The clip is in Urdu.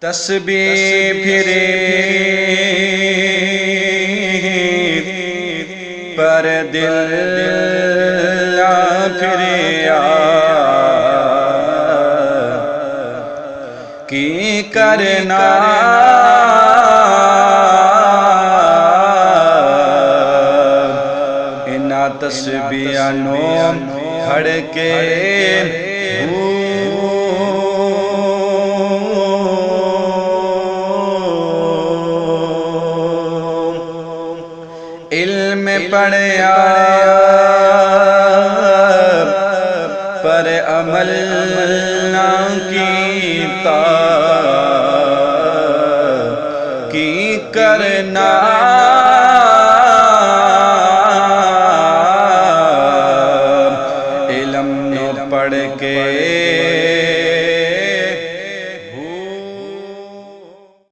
تسبیح پھرے پر دل پھریا کی کرنا انہاں تسبیحاں نوں پڑھ کے علم پڑھیا پر عمل نہ کیتا کی کرنا